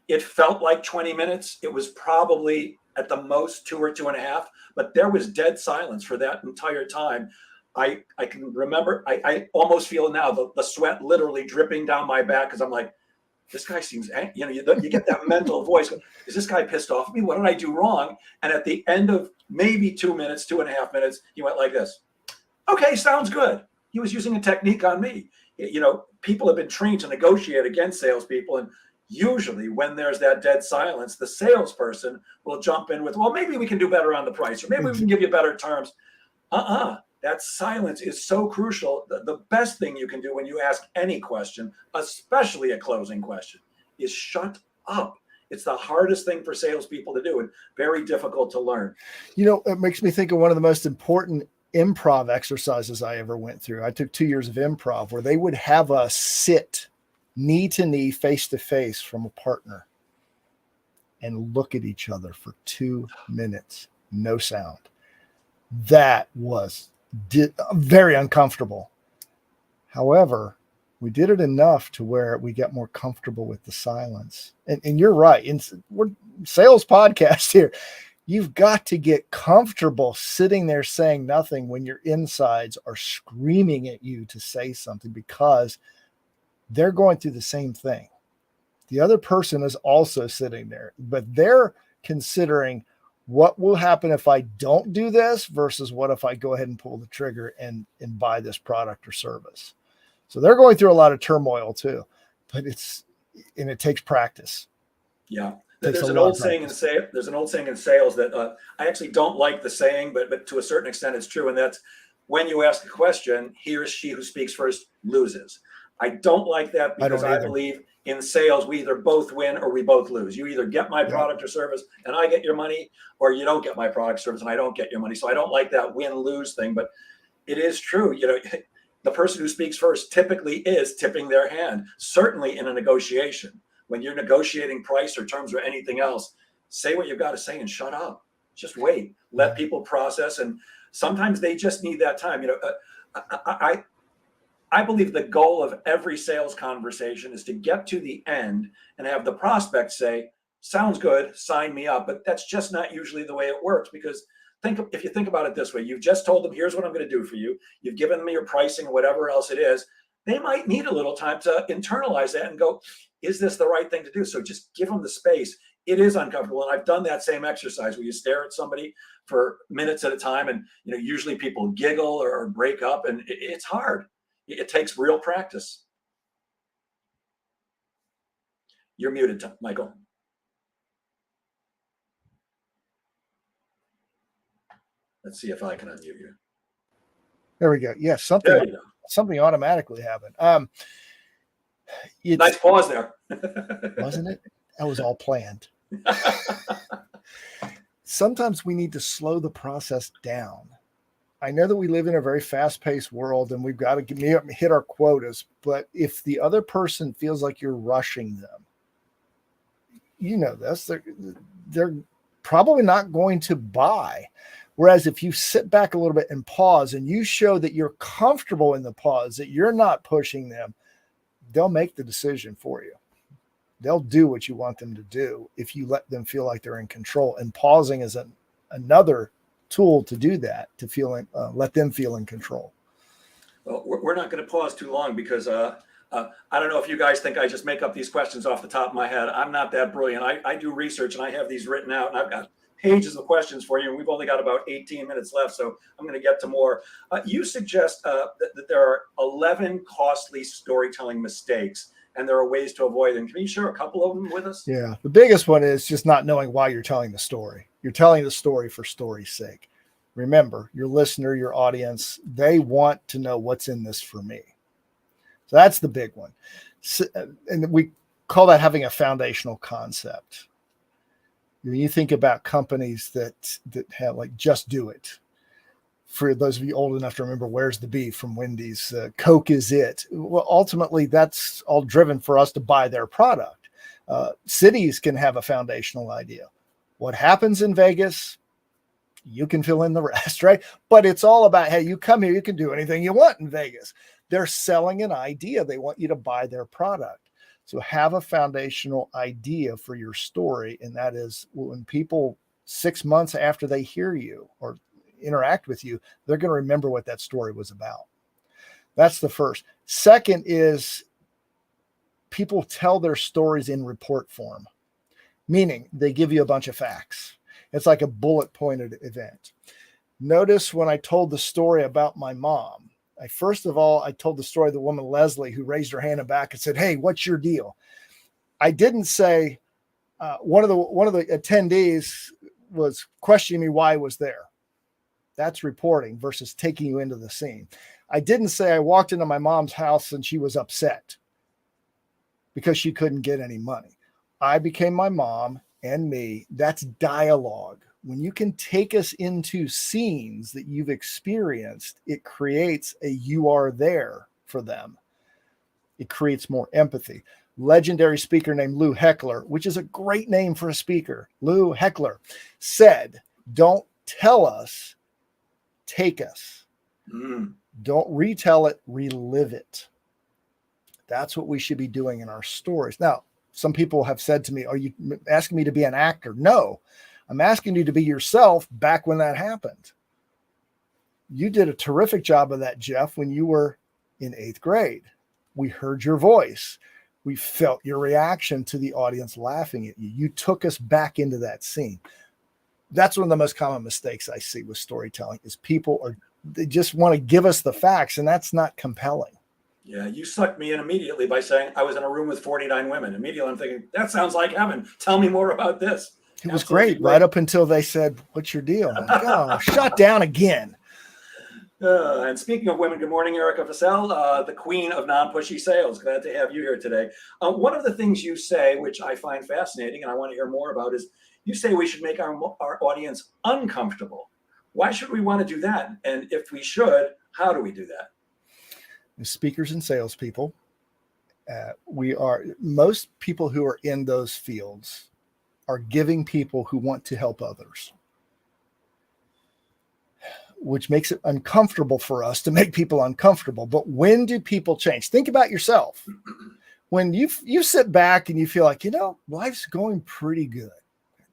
It felt like 20 minutes. It was probably at the most 2 or 2.5, but there was dead silence for that entire time. I can remember, I almost feel now the sweat literally dripping down my back because I'm like, this guy seems, you get that mental voice. Is this guy pissed off at me? What did I do wrong? And at the end of maybe 2 minutes, 2.5 minutes, he went like this. Okay, sounds good. He was using a technique on me. People have been trained to negotiate against salespeople. And usually when there's that dead silence, the salesperson will jump in with, well, maybe we can do better on the price, or maybe we can give you better terms. That silence is so crucial. The best thing you can do when you ask any question, especially a closing question, is shut up. It's the hardest thing for salespeople to do and very difficult to learn. It makes me think of one of the most important improv exercises I ever went through. I took 2 years of improv where they would have us sit knee to knee, face to face from a partner and look at each other for 2 minutes, no sound. That was very uncomfortable. However, we did it enough to where we got more comfortable with the silence. And you're right. We're sales podcast here. You've got to get comfortable sitting there saying nothing when your insides are screaming at you to say something, because they're going through the same thing. The other person is also sitting there, but they're considering what will happen if I don't do this versus what if I go ahead and pull the trigger and buy this product or service. So they're going through a lot of turmoil too, but it takes practice. Yeah. There's an old saying in sales that I actually don't like the saying, but to a certain extent it's true. And that's, when you ask a question, he or she who speaks first loses. I don't like that, because I believe in sales, we either both win or we both lose. You either get my product or service and I get your money, or you don't get my product or service and I don't get your money. So I don't like that win-lose thing, but it is true. The person who speaks first typically is tipping their hand, certainly in a negotiation. When you're negotiating price or terms or anything else, say what you've got to say and shut up. Just wait. Let people process. And sometimes they just need that time. I believe the goal of every sales conversation is to get to the end and have the prospect say, sounds good, sign me up. But that's just not usually the way it works, because if you think about it this way, you've just told them, here's what I'm going to do for you. You've given them your pricing or whatever else it is. They might need a little time to internalize that and go, is this the right thing to do? So just give them the space. It is uncomfortable. And I've done that same exercise where you stare at somebody for minutes at a time. And, usually people giggle or break up, and it's hard. It takes real practice. You're muted, Michael. Let's see if I can unmute you. There we go. Yes, something automatically happened. Nice pause there. Wasn't it? That was all planned. Sometimes we need to slow the process down. I know that we live in a very fast-paced world and we've got to hit our quotas, but if the other person feels like you're rushing them, they're probably not going to buy. Whereas if you sit back a little bit and pause and you show that you're comfortable in the pause, that you're not pushing them, they'll make the decision for you. They'll do what you want them to do if you let them feel like they're in control. And pausing is another tool to do that, to let them feel in control. Well, we're not going to pause too long, because I don't know if you guys think I just make up these questions off the top of my head. I'm not that brilliant. I do research and I have these written out, and I've got pages of questions for you, and we've only got about 18 minutes left, so I'm going to get to more. You suggest that there are 11 costly storytelling mistakes, and there are ways to avoid them. Can you share a couple of them with us? Yeah, the biggest one is just not knowing why you're telling the story. You're telling the story for story's sake. Remember, your listener, your audience, they want to know what's in this for me. So that's the big one. So, and we call that having a foundational concept. When you think about companies that have like Just Do It, for those of you old enough to remember Where's the Beef from Wendy's, Coke is it. Well, ultimately, that's all driven for us to buy their product. Cities can have a foundational idea. What happens in Vegas, you can fill in the rest, right? But it's all about, hey, you come here, you can do anything you want in Vegas. They're selling an idea. They want you to buy their product. So have a foundational idea for your story. And that is when people 6 months after they hear you or interact with you, they're going to remember what that story was about. That's the first. Second is people tell their stories in report form, meaning they give you a bunch of facts. It's like a bullet pointed event. Notice when I told the story about my mom, first of all, I told the story of the woman, Leslie, who raised her hand and back and said, "Hey, what's your deal?" I didn't say one of the attendees was questioning me why I was there. That's reporting versus taking you into the scene. I didn't say I walked into my mom's house and she was upset because she couldn't get any money. I became my mom and me. That's dialogue. When you can take us into scenes that you've experienced, it creates a "you are there" for them. It creates more empathy. Legendary speaker named Lou Heckler, which is a great name for a speaker, Lou Heckler, said, "Don't tell us, take us." Don't retell it, relive it. That's what we should be doing in our stories. Now, some people have said to me, "Are you asking me to be an actor?" No, I'm asking you to be yourself back when that happened. You did a terrific job of that, Jeff, when you were in 8th grade. We heard your voice. We felt your reaction to the audience laughing at you. You took us back into that scene. That's one of the most common mistakes I see with storytelling is they just want to give us the facts, and that's not compelling. Yeah, you sucked me in immediately by saying I was in a room with 49 women. Immediately I'm thinking, that sounds like heaven. Tell me more about this. It was great, right up until they said, "What's your deal?" I'm like, "Oh, shut down again." And speaking of women, good morning, Erica Fassel, the queen of non-pushy sales. Glad to have you here today. One of the things you say, which I find fascinating and I want to hear more about, is you say we should make our audience uncomfortable. Why should we want to do that? And if we should, how do we do that? As speakers and salespeople, most people who are in those fields are giving people who want to help others, which makes it uncomfortable for us to make people uncomfortable. But when do people change? Think about yourself. When you sit back and you feel like, life's going pretty good.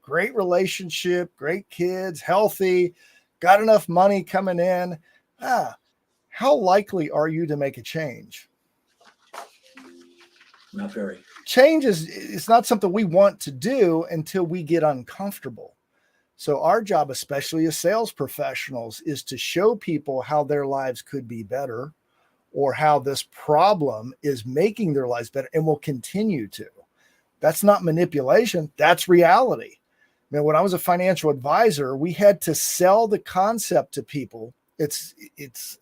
Great relationship, great kids, healthy, got enough money coming in. How likely are you to make a change? Not very. Change is not something we want to do until we get uncomfortable. So our job, especially as sales professionals, is to show people how their lives could be better or how this problem is making their lives better and will continue to. That's not manipulation. That's reality. When I was a financial advisor, we had to sell the concept to people. It's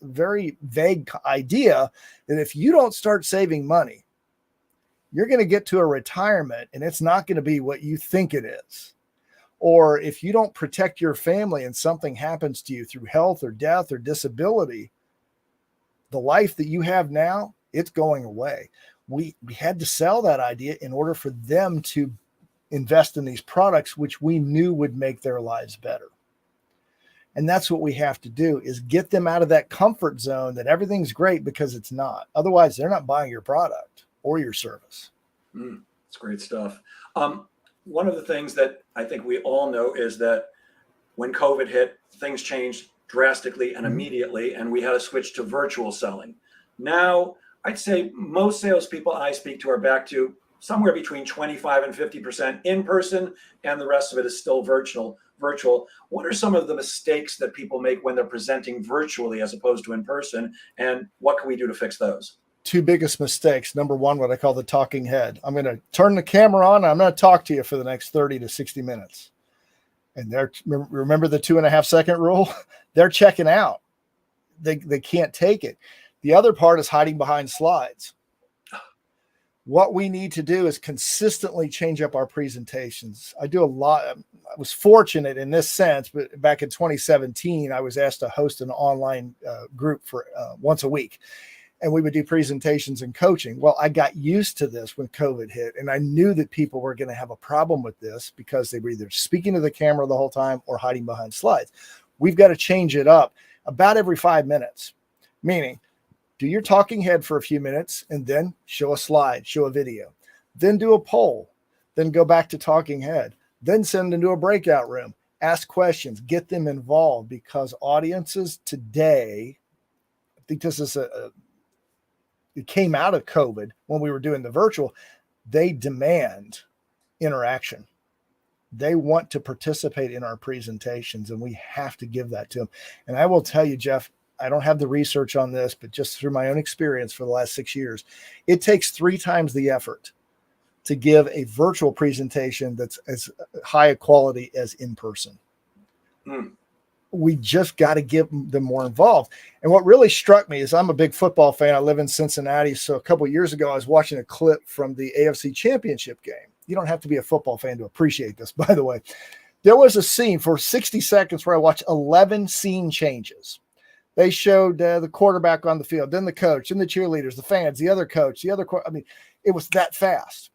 a very vague idea that if you don't start saving money, you're going to get to a retirement and it's not going to be what you think it is. Or if you don't protect your family and something happens to you through health or death or disability, the life that you have now, it's going away. We had to sell that idea in order for them to invest in these products, which we knew would make their lives better. And that's what we have to do, is get them out of that comfort zone that everything's great, because it's not. Otherwise, they're not buying your product or your service. It's great stuff. One of the things that I think we all know is that when COVID hit, things changed drastically and immediately, and we had to switch to virtual selling. Now, I'd say most salespeople I speak to are back to somewhere between 25 and 50% in person, and the rest of it is still virtual. What are some of the mistakes that people make when they're presenting virtually as opposed to in person, and what can we do to fix those? Two biggest mistakes. Number one, what I call the talking head. I'm going to turn the camera on. And I'm going to talk to you for the next 30 to 60 minutes. And remember the 2.5 second rule? They're checking out. They can't take it. The other part is hiding behind slides. What we need to do is consistently change up our presentations. I do a lot. I was fortunate in this sense, but back in 2017, I was asked to host an online group for once a week. And we would do presentations and coaching. Well, I got used to this when COVID hit, and I knew that people were going to have a problem with this because they were either speaking to the camera the whole time or hiding behind slides. We've got to change it up about every 5 minutes, meaning do your talking head for a few minutes and then show a slide, show a video. then do a poll, then go back to talking head, then send them into a breakout room, ask questions, get them involved, because audiences today, I think this is it came out of COVID when we were doing the virtual, they demand interaction. They want to participate in our presentations, and we have to give that to them. And I will tell you, Jeff, I don't have the research on this, but just through my own experience for the last 6 years, it takes 3 times the effort to give a virtual presentation that's as high a quality as in person. We just got to get them more involved. And what really struck me is, I'm a big football fan. I live in Cincinnati. So a couple of years ago, I was watching a clip from the AFC Championship game. You don't have to be a football fan to appreciate this, by the way. There was a scene for 60 seconds where I watched 11 scene changes. They showed the quarterback on the field, then the coach, then the cheerleaders, the fans, the other coach, I mean, it was that fast.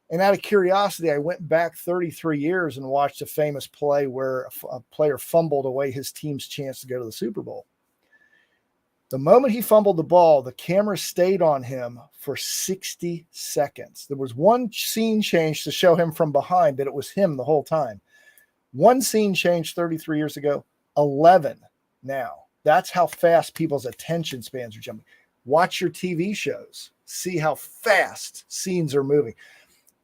And out of curiosity, I went back 33 years and watched a famous play where a player fumbled away his team's chance to go to the Super Bowl. The moment he fumbled the ball, the camera stayed on him for 60 seconds. There was one scene change to show him from behind, but it was him the whole time. One scene changed 33 years ago, 11 now. That's how fast people's attention spans are jumping. Watch your TV shows. See how fast scenes are moving.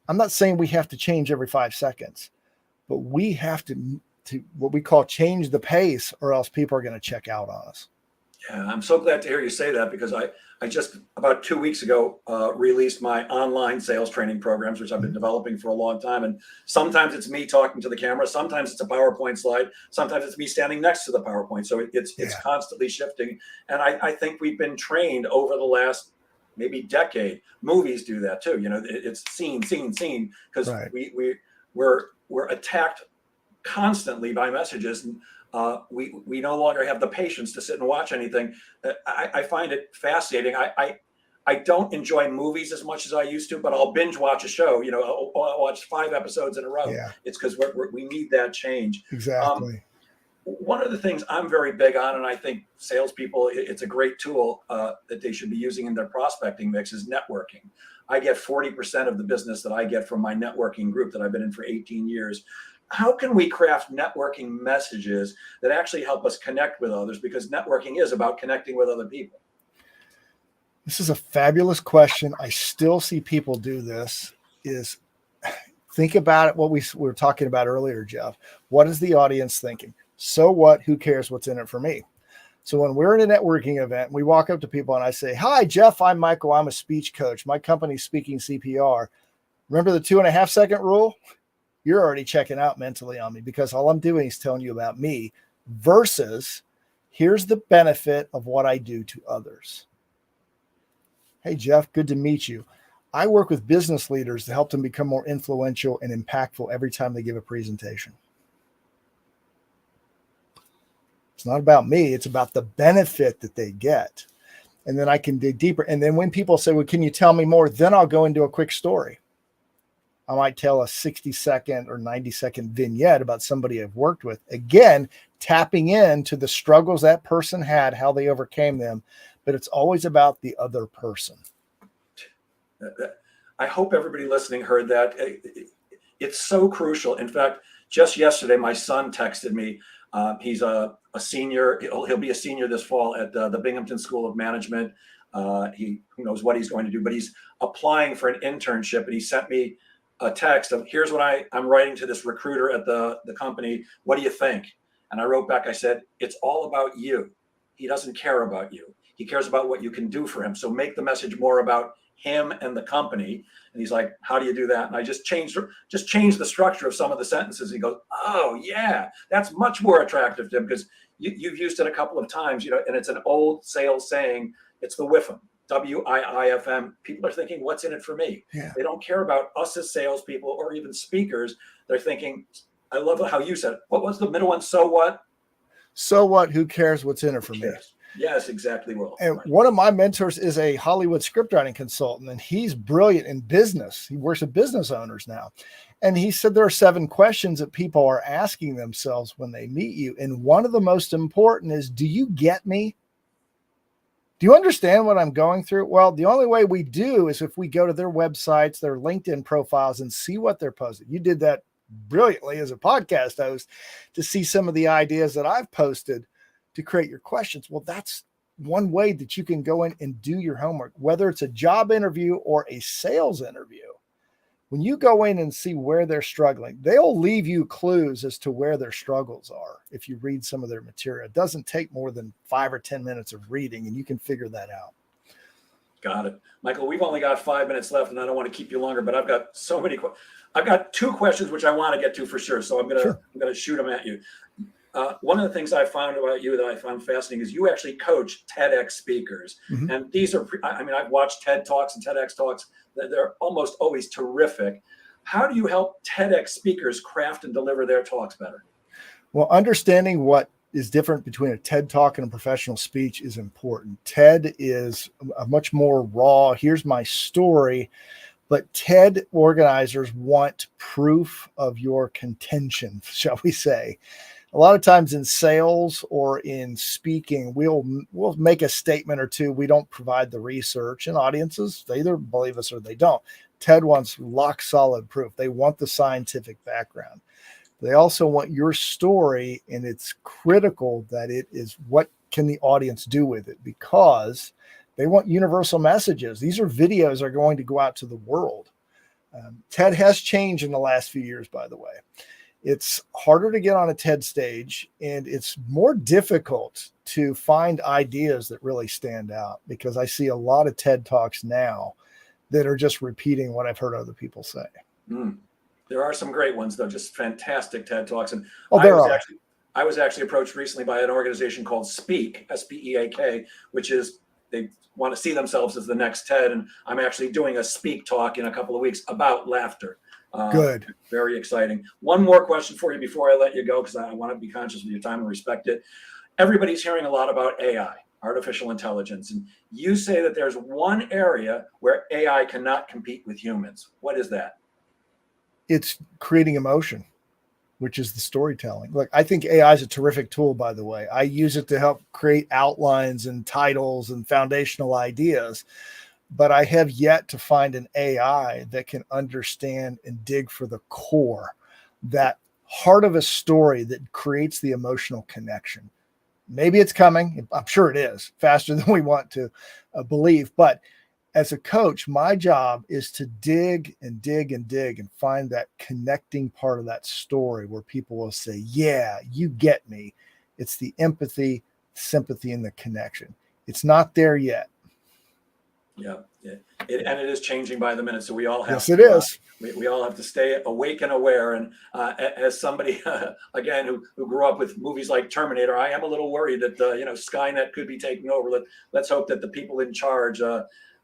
I'm not saying we have to change every 5 seconds, but we have to what we call change the pace, or else people are going to check out on us. Yeah, I'm so glad to hear you say that, because I just about 2 weeks ago released my online sales training programs, which I've been developing for a long time. And sometimes it's me talking to the camera, sometimes it's a PowerPoint slide, sometimes it's me standing next to the PowerPoint. So it's constantly shifting. And I think we've been trained over the last maybe decade. Movies do that too. You know, it's scene, because we're attacked constantly by messages. And we no longer have the patience to sit and watch anything. I find it fascinating. I don't enjoy movies as much as I used to, but I'll binge watch a show. You know, I'll watch 5 episodes in a row. Yeah. It's because we need that change. Exactly. One of the things I'm very big on, and I think salespeople, it's a great tool that they should be using in their prospecting mix, is networking. I get 40% of the business that I get from my networking group that I've been in for 18 years. How can we craft networking messages that actually help us connect with others? Because networking is about connecting with other people. This is a fabulous question. I still see people do this. Is think about it, what we were talking about earlier, Jeff. What is the audience thinking? So what? Who cares what's in it for me? So when we're in a networking event, we walk up to people and I say, "Hi, Jeff, I'm Michael. I'm a speech coach. My company's Speaking CPR. Remember the 2.5 second rule?" You're already checking out mentally on me, because all I'm doing is telling you about me, versus here's the benefit of what I do to others. Hey, Jeff, good to meet you. I work with business leaders to help them become more influential and impactful every time they give a presentation. It's not about me. It's about the benefit that they get. And then I can dig deeper. And then when people say, "Well, can you tell me more?" Then I'll go into a quick story. I might tell a 60-second or 90-second vignette about somebody I've worked with. Again, tapping into the struggles that person had, how they overcame them. But it's always about the other person. I hope everybody listening heard that. It's so crucial. In fact, just yesterday, my son texted me. He's a senior. He'll be a senior this fall at the Binghamton School of Management. Who knows what he's going to do, but he's applying for an internship. And he sent me a text of, "Here's what I'm writing to this recruiter at the company. What do you think?" And I wrote back, I said, "It's all about you. He doesn't care about you. He cares about what you can do for him. So make the message more about him and the company." And he's like, "How do you do that?" And I just changed the structure of some of the sentences. He goes, "Oh yeah, that's much more attractive to him," because you've used it a couple of times, you know, and it's an old sales saying. It's the WIFM, WIIFM. People are thinking, what's in it for me? Yeah. They don't care about us as salespeople or even speakers. They're thinking, I love how you said it. What was the middle one? So what? So what? Who cares what's in it for me? Yes, exactly. Well, and one of my mentors is a Hollywood scriptwriting consultant, and he's brilliant in business. He works with business owners now. And he said there are 7 questions that people are asking themselves when they meet you. And one of the most important is, do you get me? Do you understand what I'm going through? Well, the only way we do is if we go to their websites, their LinkedIn profiles, and see what they're posting. You did that brilliantly as a podcast host to see some of the ideas that I've posted to create your questions. Well, that's one way that you can go in and do your homework, whether it's a job interview or a sales interview. When you go in and see where they're struggling, they'll leave you clues as to where their struggles are. If you read some of their material, it doesn't take more than 5 or 10 minutes of reading, and you can figure that out. Got it. Michael, we've only got 5 minutes left, and I don't want to keep you longer, but I've got so many. I've got 2 questions which I want to get to for sure. So I'm gonna shoot them at you. One of the things I found about you that I found fascinating is you actually coach TEDx speakers. Mm-hmm. And these are, I've watched TED Talks and TEDx Talks. They're almost always terrific. How do you help TEDx speakers craft and deliver their talks better? Well, understanding what is different between a TED Talk and a professional speech is important. TED is a much more raw, here's my story, but TED organizers want proof of your contention, shall we say. A lot of times in sales or in speaking, we'll make a statement or two. We don't provide the research, and audiences, they either believe us or they don't. TED wants rock solid proof. They want the scientific background. They also want your story, and it's critical that it is what can the audience do with it, because they want universal messages. These are videos that are going to go out to the world. TED has changed in the last few years, by the way. It's harder to get on a TED stage, and it's more difficult to find ideas that really stand out, because I see a lot of TED Talks now that are just repeating what I've heard other people say. There are some great ones, though, just fantastic TED Talks. And I was actually approached recently by an organization called Speak, SPEAK, which is they want to see themselves as the next TED. And I'm actually doing a Speak talk in a couple of weeks about laughter. Good. Very exciting. One more question for you before I let you go, because I want to be conscious of your time and respect it. Everybody's hearing a lot about AI, artificial intelligence. And you say that there's one area where AI cannot compete with humans. What is that? It's creating emotion, which is the storytelling. Look, I think AI is a terrific tool, by the way. I use it to help create outlines and titles and foundational ideas. But I have yet to find an AI that can understand and dig for the core, that heart of a story that creates the emotional connection. Maybe it's coming. I'm sure it is, faster than we want to believe. But as a coach, my job is to dig and dig and dig and find that connecting part of that story where people will say, yeah, you get me. It's the empathy, sympathy, and the connection. It's not there yet. Yeah, and it is changing by the minute. So we all have. Yes, it is. We all have to stay awake and aware. And as somebody again who grew up with movies like Terminator, I am a little worried that Skynet could be taking over. Let's hope that the people in charge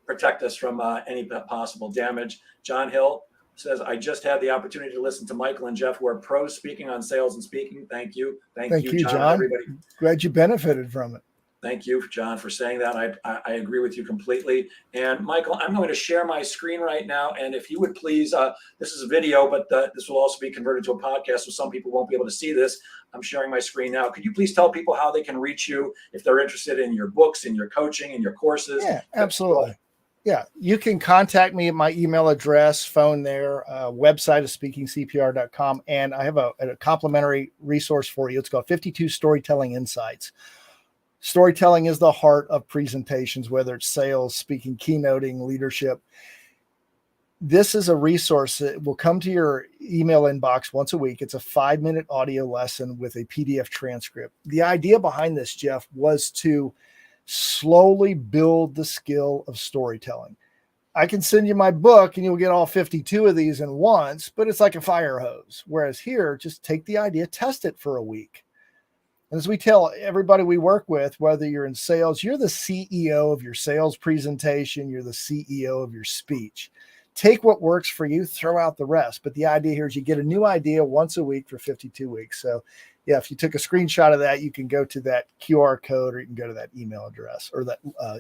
protect us from any possible damage. John Hill says, I just had the opportunity to listen to Michael and Jeff, who are pros speaking on sales and speaking. Thank you, John. Everybody. Glad you benefited from it. Thank you, John, for saying that. I agree with you completely. And Michael, I'm going to share my screen right now. And if you would please, this is a video, but this will also be converted to a podcast, so some people won't be able to see this. I'm sharing my screen now. Could you please tell people how they can reach you if they're interested in your books, in your coaching, in your courses? Yeah, absolutely. Yeah, you can contact me at my email address, phone there, website is speakingcpr.com. And I have a complimentary resource for you. It's called 52 Storytelling Insights. Storytelling is the heart of presentations, whether it's sales, speaking, keynoting, leadership. This is a resource that will come to your email inbox once a week. It's a 5-minute audio lesson with a PDF transcript. The idea behind this, Jeff, was to slowly build the skill of storytelling. I can send you my book and you'll get all 52 of these in once, but it's like a fire hose. Whereas here, just take the idea, test it for a week. As we tell everybody we work with, whether you're in sales, you're the CEO of your sales presentation, you're the CEO of your speech. Take what works for you, throw out the rest. But the idea here is you get a new idea once a week for 52 weeks. So yeah, if you took a screenshot of that, you can go to that QR code, or you can go to that email address, or that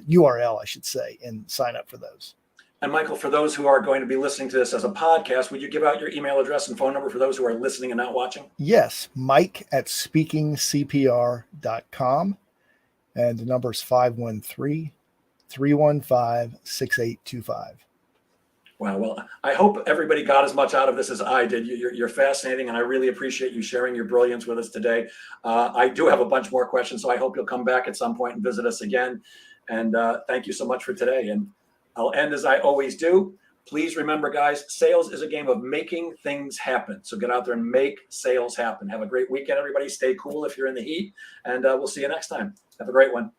URL, I should say, and sign up for those. And Michael, for those who are going to be listening to this as a podcast, would you give out your email address and phone number for those who are listening and not watching? Yes, Mike at speakingcpr.com. And the number is 315-6825. Wow. Well, I hope everybody got as much out of this as I did. You're fascinating, and I really appreciate you sharing your brilliance with us today. I do have a bunch more questions, so I hope you'll come back at some point and visit us again. And thank you so much for today. And I'll end as I always do. Please remember, guys, sales is a game of making things happen. So get out there and make sales happen. Have a great weekend, everybody. Stay cool if you're in the heat, and we'll see you next time. Have a great one.